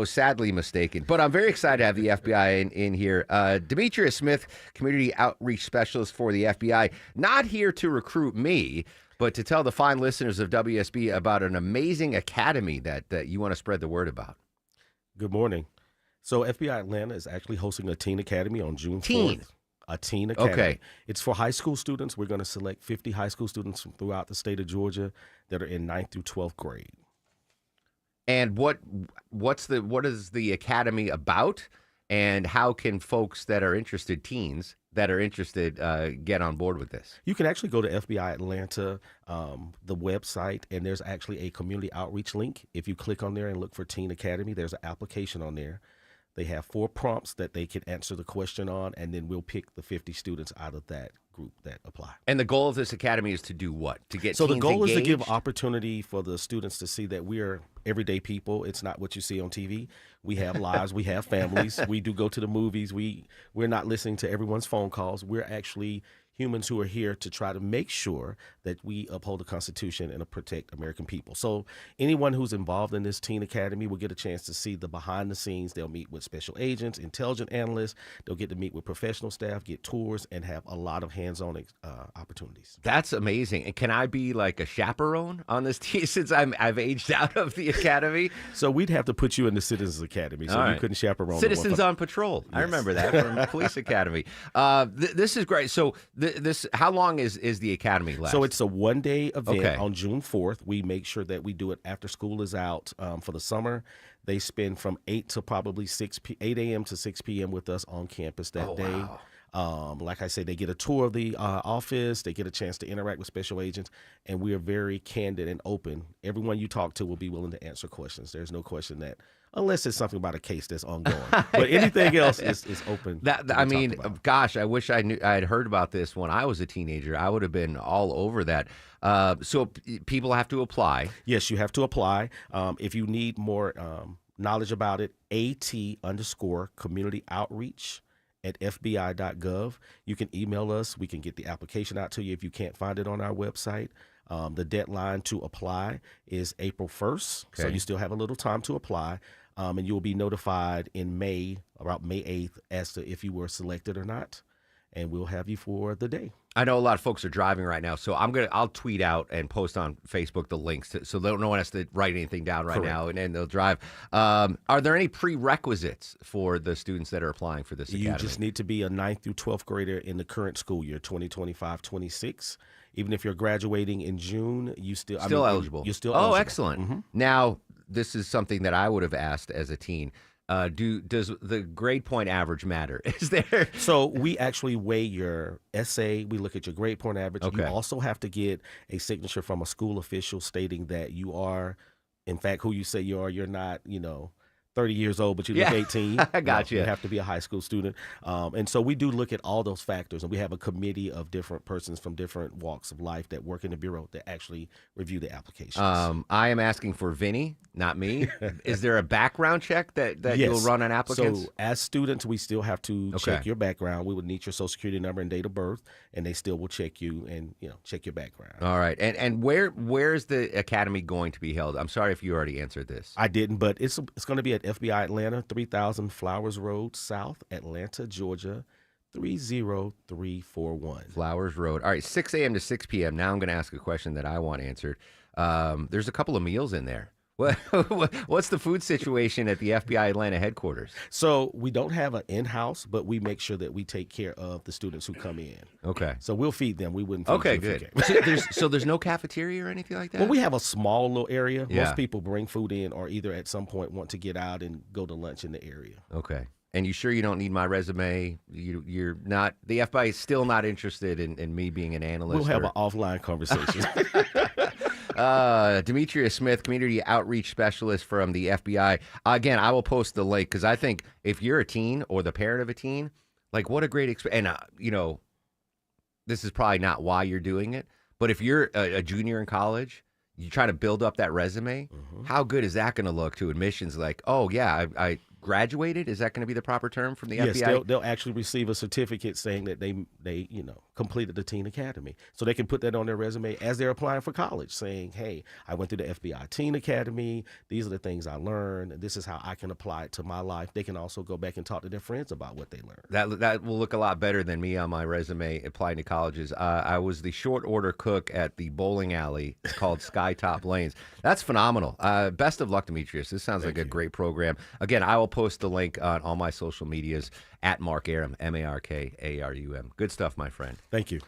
was sadly mistaken, but I'm very excited to have the FBI in here. Demetria Smith, Community Outreach Specialist for the FBI, not here to recruit me, but to tell the fine listeners of WSB about an amazing academy that you want to spread the word about. Good morning. So FBI Atlanta is actually hosting a teen academy on June 4th. A teen academy. Okay. It's for high school students. We're going to select 50 high school students from throughout the state of Georgia that are in 9th through 12th grade. And what is the academy about, and how can folks that are interested, teens that are interested, get on board with this? You can actually go to FBI Atlanta, the website, and there's actually a community outreach link. If you click on there and look for Teen Academy, there's an application on there. They have 4 prompts that they can answer the question on, and then we'll pick the 50 students out of that group that apply. And the goal of this academy is to do what? To get So the teens goal engaged? is to give opportunity for the students to see that we are everyday people. It's not what you see on TV. We have lives. We have families. We do go to the movies. We're not listening to everyone's phone calls. We're actually humans who are here to try to make sure that we uphold the Constitution and protect American people. So anyone who's involved in this Teen Academy will get a chance to see the behind the scenes. They'll meet with special agents, intelligence analysts. They'll get to meet with professional staff, get tours, and have a lot of hands-on opportunities. That's amazing. And can I be like a chaperone on this team since I've aged out of the academy? So we'd have to put you in the Citizens Academy, so you couldn't chaperone. Citizens on Patrol. Yes. I remember that from Police Academy. This is great. So this, how long is the academy last? So it's a one-day event on June 4th. We make sure that we do it after school is out for the summer. They spend from 8 to probably 8 a.m. to 6 p.m. with us on campus that day. Wow. Like I said, they get a tour of the office. They get a chance to interact with special agents, and we are very candid and open. Everyone you talk to will be willing to answer questions. There's no question that, unless it's something about a case that's ongoing. But anything else is open. I mean, gosh, I wish I had heard about this when I was a teenager. I would have been all over that. So people have to apply. Yes, you have to apply. If you need more knowledge about it, AT_community outreach at FBI.gov. You can email us. We can get the application out to you if you can't find it on our website. The deadline to apply is April 1st, so you still have a little time to apply. And you'll be notified in May, about May 8th, as to if you were selected or not. And we'll have you for the day. I know a lot of folks are driving right now, so I'll tweet out and post on Facebook the links so no one has to write anything down right now, and they'll drive. Are there any prerequisites for the students that are applying for this academy? You just need to be a 9th through 12th grader in the current school year, 2025-26. Even if you're graduating in June, you still eligible. You're still eligible. Oh, excellent. Mm-hmm. Now, this is something that I would have asked as a teen. Does the grade point average matter? Is there? So we actually weigh your essay. We look at your grade point average. You also have to get a signature from a school official stating that you are, in fact, who you say you are. You're not, 30 years old, but you look 18. I got you. You have to be a high school student. And so we do look at all those factors, and we have a committee of different persons from different walks of life that work in the Bureau that actually review the applications. I am asking for Vinny, not me. Is there a background check that you'll run on applicants? So as students, we still have to check your background. We would need your Social Security number and date of birth, and they still will check you and check your background. All right. And where is the academy going to be held? I'm sorry if you already answered this. I didn't, but it's going to be at FBI Atlanta, 3000 Flowers Road, South Atlanta, Georgia, 30341. Flowers Road. All right, 6 a.m. to 6 p.m. Now I'm going to ask a question that I want answered. There's a couple of meals in there. What's the food situation at the FBI Atlanta headquarters? So we don't have an in-house, but we make sure that we take care of the students who come in. Okay. So we'll feed them. We wouldn't feed them. Okay, good. So there's no cafeteria or anything like that? Well, we have a small little area. Yeah. Most people bring food in or either at some point want to get out and go to lunch in the area. Okay. And you sure you don't need my resume? You're not, the FBI is still not interested in me being an analyst? We'll have an offline conversation. Demetria Smith, Community Outreach Specialist from the FBI. Again, I will post the link because I think if you're a teen or the parent of a teen, like what a great experience. And, this is probably not why you're doing it, but if you're a junior in college, you try to build up that resume, how good is that going to look to admissions? Like, oh, yeah, I graduated. Is that going to be the proper term from the Yes, FBI? they'll actually receive a certificate saying that they completed the Teen Academy, so they can put that on their resume as they're applying for college, saying, "Hey, I went through the FBI Teen Academy. These are the things I learned. This is how I can apply it to my life." They can also go back and talk to their friends about what they learned. That will look a lot better than me on my resume applying to colleges. I was the short order cook at the bowling alley called Skytop Lanes. That's phenomenal. Best of luck, Demetrius. This sounds like a great program. Again, I will post the link on all my social medias at Mark Arum, Markarum. Good stuff, my friend. Thank you.